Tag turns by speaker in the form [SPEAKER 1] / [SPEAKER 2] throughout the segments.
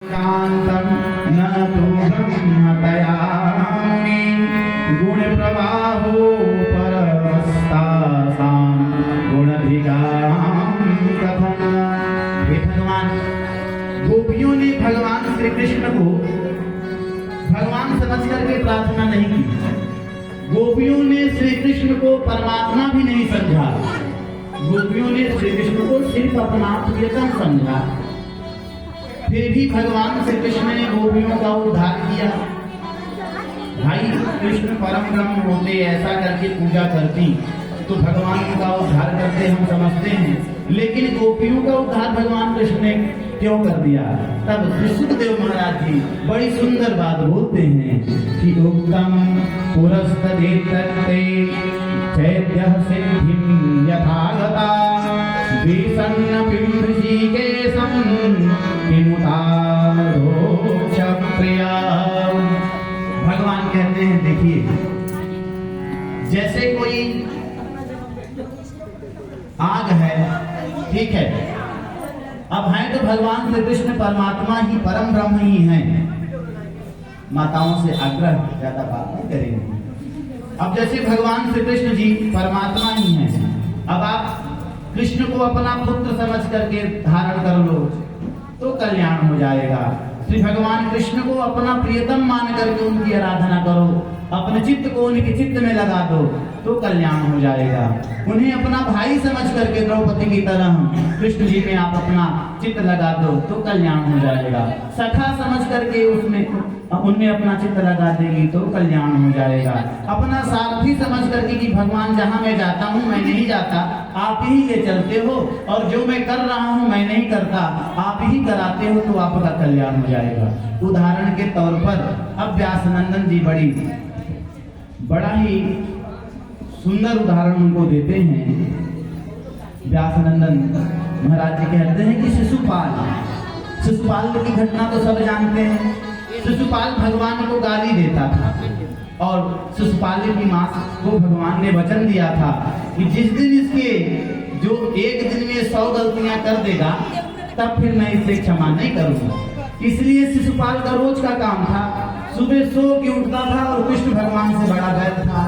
[SPEAKER 1] कांतं न तु ब्रह्मतयामि गुणप्रवाहो परमस्तासां गुणधिकां कथं। हे भगवान, गोपियों ने भगवान श्री कृष्ण को भगवान समझ करके प्रार्थना नहीं की। गोपियों ने श्री कृष्ण को परमात्मा भी नहीं समझा। गोपियों ने श्री कृष्ण को सिर्फ अपना प्रियतम समझा। फिर भी भगवान श्री कृष्ण ने गोपियों का उद्धार किया। भाई कृष्ण परम ब्रह्म होते, ऐसा करके पूजा करती तो भगवान का उद्धार करते हम समझते हैं, लेकिन गोपियों का उद्धार भगवान कृष्ण ने क्यों कर दिया? तब सुखदेव महाराज जी बड़ी सुंदर बात बोलते हैं कि उत्तम पुरस्तदेतते चैद्यः सिद्धिं यथागता विसन्न पिंडृषिकेशं विमुतारोक्षप्रिया। भगवान कहते हैं, देखिए जैसे कोई आग है, ठीक है, अब है तो भगवान श्री कृष्ण परमात्मा ही, परम ब्रह्म ही हैं। माताओं से आग्रह, ज्यादा बात नहीं करेंगे। अब जैसे भगवान श्री कृष्ण जी परमात्मा ही हैं, अब आप कृष्ण को अपना पुत्र समझ करके धारण कर लो तो कल्याण हो जाएगा। श्री भगवान कृष्ण को अपना प्रियतम मान करके उनकी आराधना करो, अपने चित्त को उनके चित्त में लगा दो तो कल्याण हो जाएगा। उन्हें अपना भाई समझ करके द्रौपदी की तरह कृष्ण जी में आप अपना चित्त लगा दो तो कल्याण हो जाएगा। सखा समझ करके उसमें उनमें अपना चित्त लगा देगी तो कल्याण हो जाएगा। अपना सारथी समझ करके कि भगवान जहाँ मैं जाता हूँ मैं नहीं जाता, आप ही ले चलते हो, और जो मैं कर रहा हूँ मैं नहीं करता, आप ही कराते हो तो आपका कल्याण हो जाएगा। उदाहरण के तौर पर अब व्यासनंदन जी बड़ा ही सुंदर उदाहरण उनको देते हैं। व्यासनंदन महाराज जी कहते हैं कि शिशुपाल की घटना तो सब जानते हैं। शिशुपाल भगवान को गाली देता था और शिशुपाल की मां को भगवान ने वचन दिया था कि जिस दिन इसके जो एक दिन में 100 गलतियां कर देगा तब फिर मैं इसे क्षमा नहीं करूंगा। इसलिए शिशुपाल का रोज का काम था, सुबह सो के उठता था और कृष्ण भगवान से बड़ा बैर था।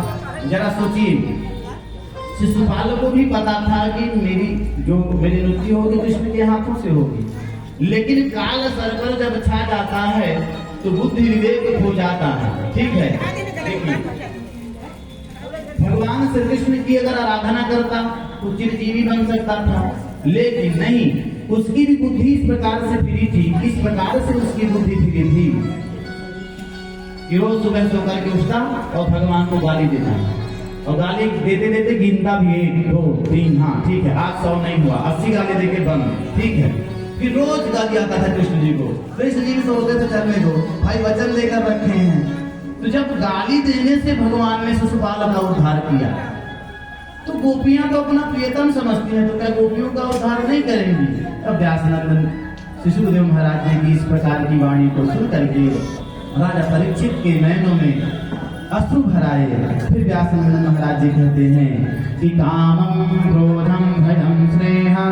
[SPEAKER 1] जरा सोचिए, शिशुपाल को भी पता था कि मेरी मृत्यु होगी कृष्ण के हाथों से होगी, लेकिन काल सर्कल जब छा जाता है तो बुद्धि विवेक खो जाता है। ठीक है, देखिए भगवान श्री कृष्ण की अगर आराधना करता तो चिरंजीवी बन सकता था, लेकिन नहीं, उसकी भी बुद्धि इस प्रकार से फिरी थी, इस प्रकार से उसकी बुद्धि फिरी थी कि रोज सुबह सो करके उठता और भगवान को गाली देता, और गाली देते देते गिनता भी 1 2 3, हाँ ठीक है, आज 100 नहीं हुआ, 80 गाली देके बंद। ठीक है, फिर रोज गाली आता था कृष्ण जी को। कृष्ण जी भी सोचते थे चलने दो भाई, वचन लेकर रखे हैं। तो जब गाली देने से भगवान ने शिशुपाल का उद्धार किया तो गोपियां तो अपना प्रियतम समझती हैं, तो क्या गोपियों का उद्धार नहीं करेंगी? तब व्यासनंदन शिशुदेव महाराज जी की इस प्रकार की वाणी को सुन करके राजा परीक्षित के नयनों में अश्रु भराए। फिर व्यासनंदन महाराज जी कहते हैं कि कामं क्रोधं भयं स्नेहा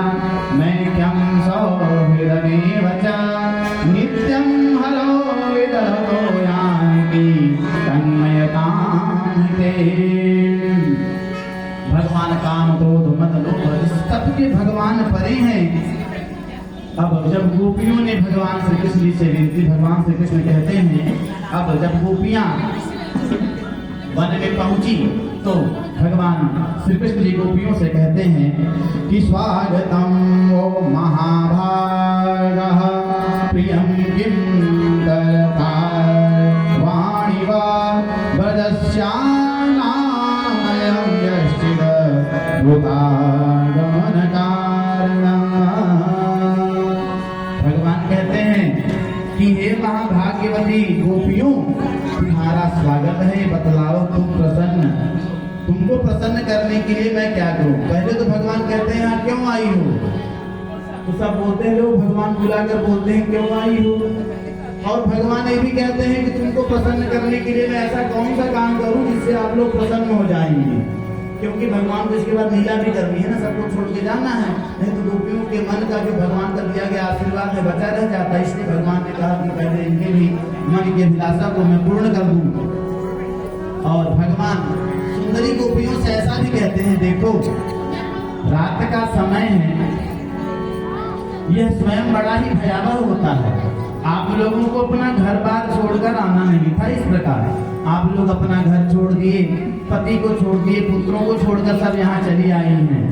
[SPEAKER 1] मैक्यं सौहृदमेव च नित्यं हरो विदहतो यान्ति तन्मयतां ते। भगवान काम क्रोध मद लोभ सबके भगवान परे हैं। अब जब गोपियों ने भगवान श्री कृष्ण जी से विनती, भगवान श्री कृष्ण कहते हैं, अब जब गोपियां वन में पहुंची तो भगवान श्री कृष्ण जी गोपियों से कहते हैं कि स्वागतम वो महाभागः प्रियं किं करता वाणी वा ब्रजस्यानायं यश्चिद भूतागमन कारणम्। भगवान कहते हैं कि हे महाभाग्यवती गोपियों, तुम्हारा स्वागत है, बतलाओ तुमको प्रसन्न करने के लिए मैं क्या करूं? पहले तो भगवान कहते हैं यहाँ क्यों आई हो, तो सब बोलते हैं लोग, भगवान बुलाकर बोलते हैं क्यों आई हो, और भगवान ये भी कहते हैं कि तुमको प्रसन्न करने के लिए मैं ऐसा कौन सा काम करूं जिससे आप लोग प्रसन्न हो जाएंगे। क्योंकि भगवान को इसके बाद लीला भी करनी है ना, सबको छोड़ के जाना है, नहीं तो गोपियों के मन का जो भगवान का दिया गया आशीर्वाद है बचा रह जाता है। इसलिए भगवान ने कहा कि पहले इनके भी मन की अभिलाषा को मैं पूर्ण कर दूं। और भगवान सुंदरी गोपियों से ऐसा भी कहते हैं, देखो रात का समय है, यह स्वयं बड़ा ही भयावह होता है। आप लोगों को अपना घर बार छोड़कर आना नहीं था। इस प्रकार आप लोग अपना घर छोड़ दिए, पति को छोड़ दिए, पुत्रों को छोड़कर सब यहाँ चली आई हैं।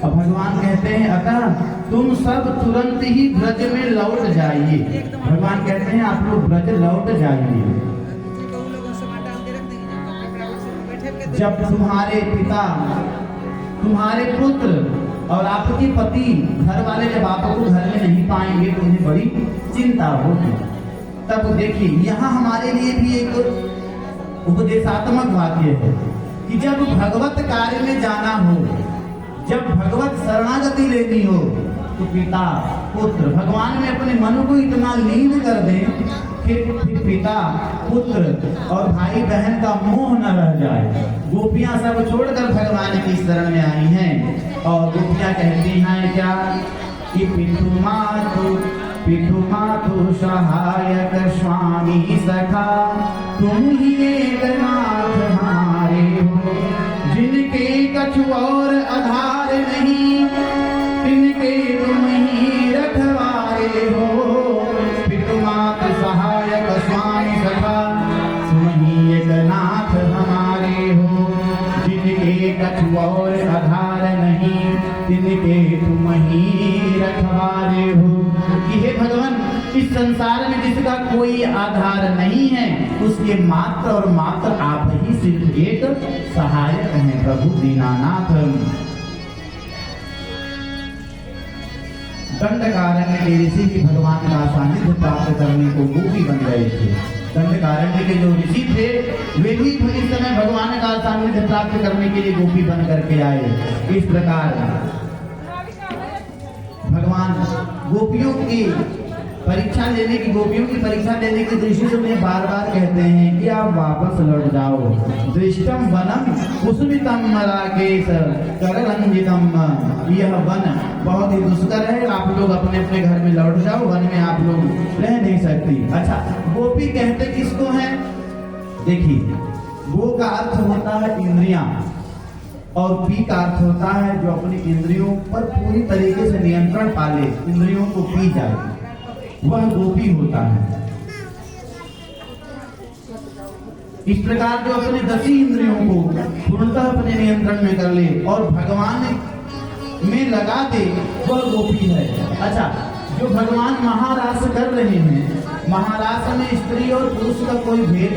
[SPEAKER 1] अब भगवान कहते हैं अतः तुम सब तुरंत ही ब्रज में लौट जाइए। भगवान कहते हैं आप लोग ब्रज लौट जाइए। जब तुम्हारे पिता, तुम्हारे पुत्र और आपके पति, घर वाले जब आपको घर में नहीं पाएंगे तो उन्हें बड़ी चिंता होगी। तब देखिए यहाँ हमारे लिए भी एक उपदेशात्मक वाक्य है कि जब भगवत कार्य में जाना हो, जब भगवत शरणागति लेनी हो, तो पिता पुत्र भगवान में अपने मन को इतना लीन कर दें कि फिर पिता पुत्र और भाई बहन का मोह न रह जाए। गोपियां सब छोड़कर भगवान की शरण में आई हैं और गोपियां कहती हैं क्या कि पितु मातु सहायक स्वामी सखा, तुम ही एक नाथ हमारे हो, जिनके कछु और आधार नहीं, तिनके तुम ही रखवारे हो। पितु मातु सहायक स्वामी सखा, तुम ही एक नाथ हमारे हो, जिनके कछु और आधार नहीं, तिनके तुम ही रखवारे हो। कि हे भगवान, इस संसार में जिसका कोई आधार नहीं है, उसके मात्र और मात्र आप ही सिर्फ एक सहायक हैं प्रभु दीनानाथ। दंडकारण्य के ऋषि भी भगवान का सानिध्य प्राप्त करने को गोपी बन गए थे। दंडकारण्य के जो ऋषि थे वे भी इस समय भगवान का सानिध्य प्राप्त करने के लिए गोपी बन करके आए। इस प्रकार भगवान गोपियों की परीक्षा लेने की, गोपियों की परीक्षा लेने की दृष्टि से उन्हें बार बार कहते हैं कि आप वापस लौट जाओ। दृष्टम वनम कुसुमितम राकेश कररंजितम, यह वन बहुत ही दुष्कर है, आप लोग अपने अपने घर में लौट जाओ, वन में आप लोग रह नहीं सकती। अच्छा, गोपी कहते किसको है? देखिए, गो का अर्थ होता है इंद्रियां और पी का अर्थ होता है जो अपनी इंद्रियों पर पूरी तरीके से नियंत्रण पाले, इंद्रियों को पी जाए, वह गोपी होता है। इस प्रकार जो अपने 10 इंद्रियों को पूर्णतः अपने नियंत्रण में कर ले और भगवान में लगा दे, वह गोपी है। अच्छा, जो भगवान महारास कर रहे हैं, महारास में स्त्री और पुरुष का कोई भेद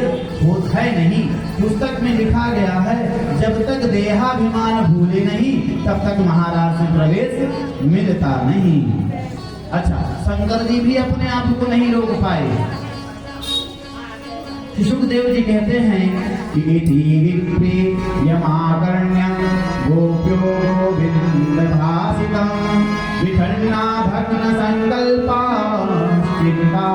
[SPEAKER 1] है नहीं। पुस्तक में लिखा गया है जब तक देहाभिमान भूले नहीं तब तक महारास में प्रवेश मिलता नहीं। अच्छा, शंकर जी भी अपने आप को नहीं रोक पाए। सुखदेव जी कहते हैं कि यमाकर्ण्यं गोप्यो गोविंद भासितम विखन्ना भग्न संकल्पा चिंता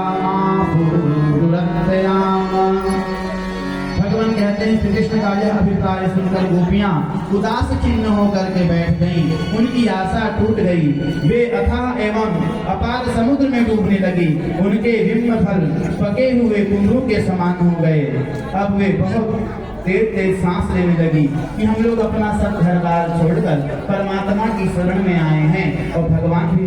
[SPEAKER 1] भगवान कहते हैं श्री कृष्ण का यह अभिप्राय सुनकर गोपियां उदास चिन्ह होकर के बैठ गईं, उनकी आशा टूट गई। वे अथाह एवं अपार समुद्र में डूबने लगी, उनके हिम्म फल पके हुए कुंभों के समान हो गए। अब वे बहुत तेज तेज सांस लेने लगी कि हम लोग अपना सब घर बार छोड़कर परमात्मा की शरण में आए हैं और भगवान भी